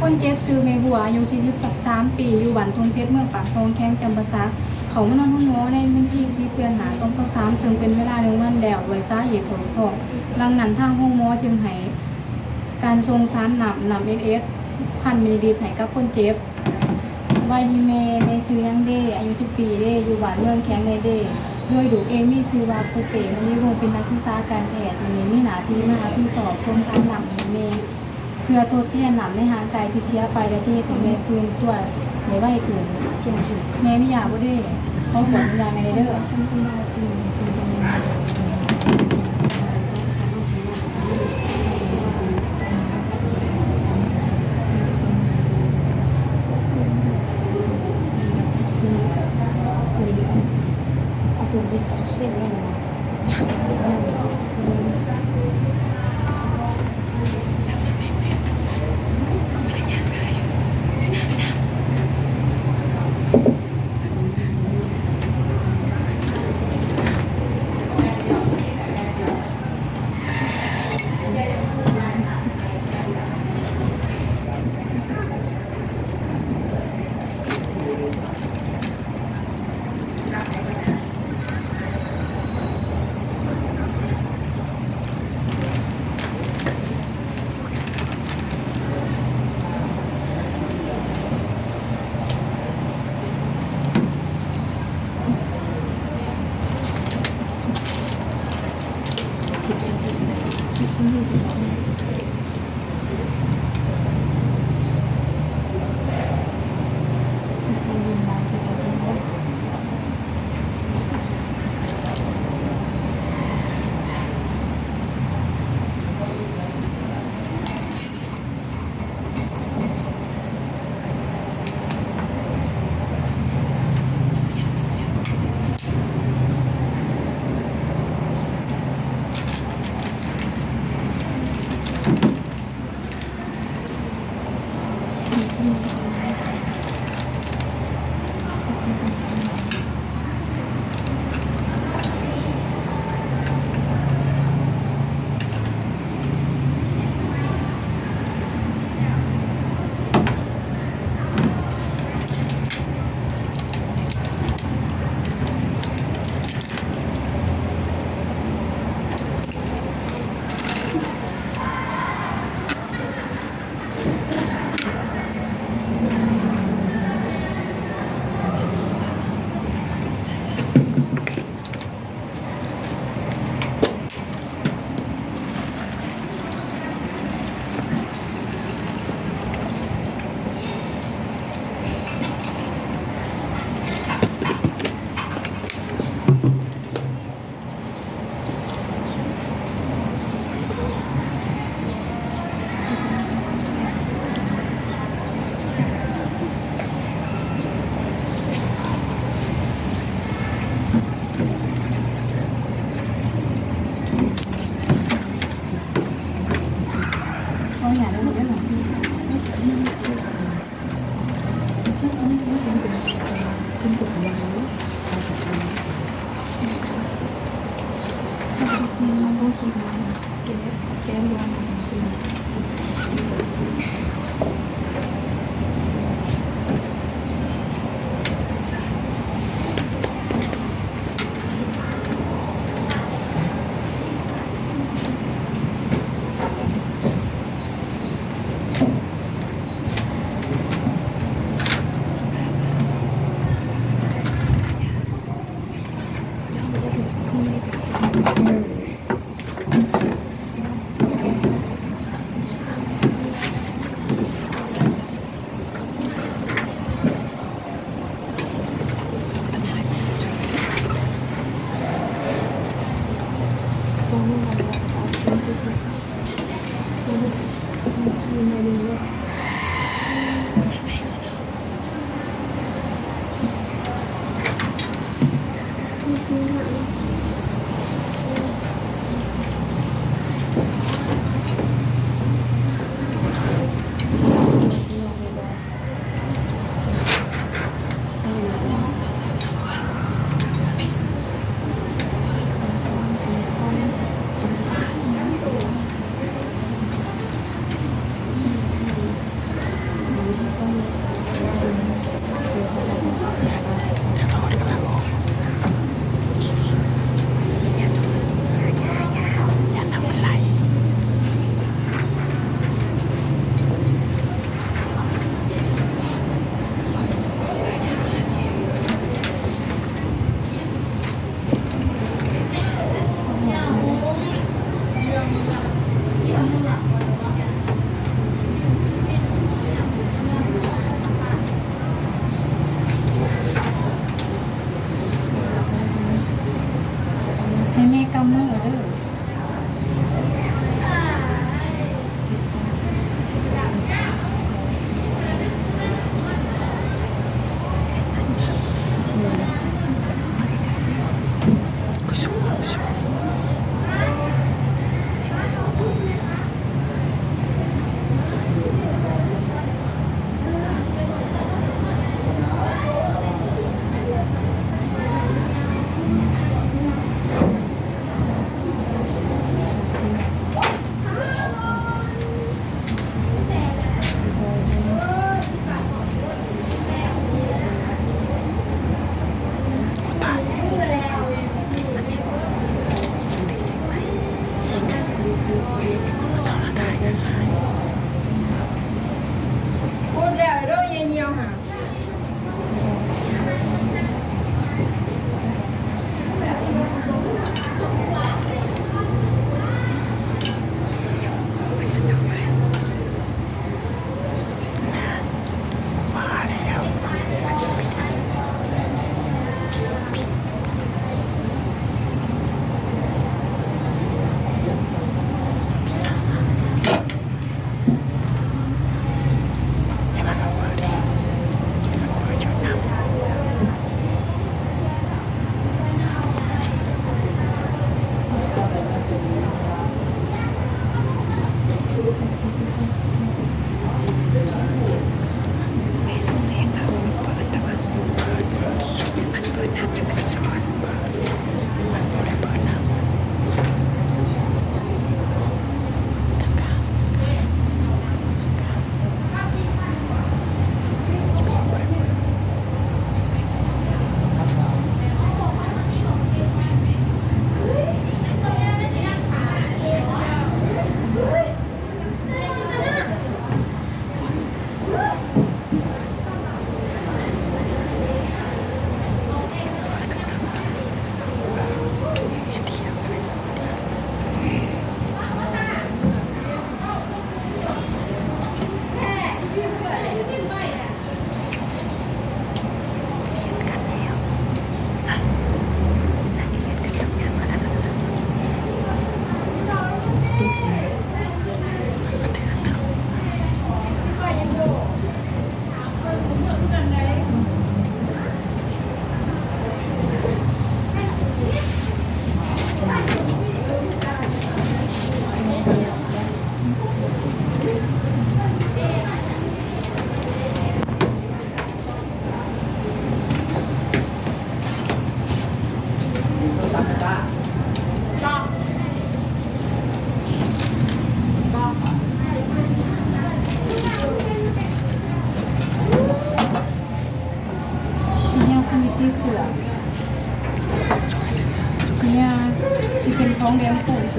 คนเจ็บซื้อเมบัวอายุ43 ปีอยู่บ้านทงเจ็ดเมืองปากซองแข้งจำปาสักเขามานอนห้องหมอในวันที่4เดือนหา2023ซึ่งเป็นเวลา1 วันแล้วไว้สาเหตุของท้องหลังนั้นทางห้องหมอจึงให้การทรงสารนำเอสเอส1,000 มิลลิลิตรให้กับคนเจ็บวายดีเมซื้อยังเด้อายุ10 ปีเด้อยู่บ้านเมืองแข้งในเด้ด้วยดูเอมี่ซื้อว่าครูเป๋มันนี้วงเป็นนักศึกษาการแพทย์มันนี้มีหน้าที่มาที่สอบทรงสารนำเมเพื่อทดแทนหนำในห่างกายที่เสียไปและที่ของแม่ฟื้นตัวไม่ไหวถึงเช่นที่แม่ไม่อยากบ่ได้เขาหวงยาในเด้อฉันก็มาถึงส่วนตรงนี้เอาตัวไปเส้นแล้ว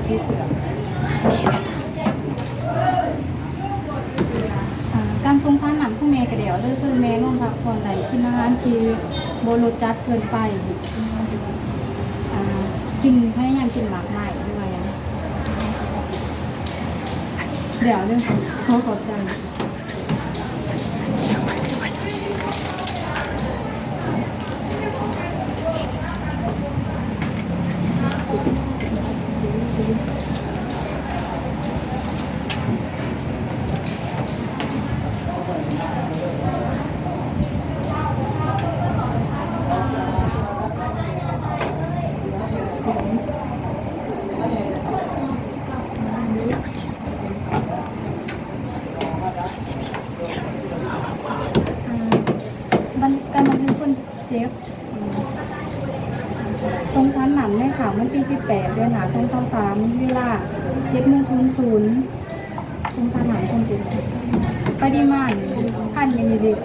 ที่เสือ การทรงสารหนังผู้แม่กระเดี่ยวเลือซื้อแม่นอนพักผ่อนไหนกินอาหารที่โบรสจัดเกินไปกินพยายามกินหลากหลายด้วยเดี๋ยวเรื่องเขาขอบใจการบันทึกคนเจ็บทรงชั้นหนำในข่าววันที่18เดือนหา2023เวลา7:00ทรงชั้นหนำคนเจ็บปริมาณ1,000 มิลลิลิตร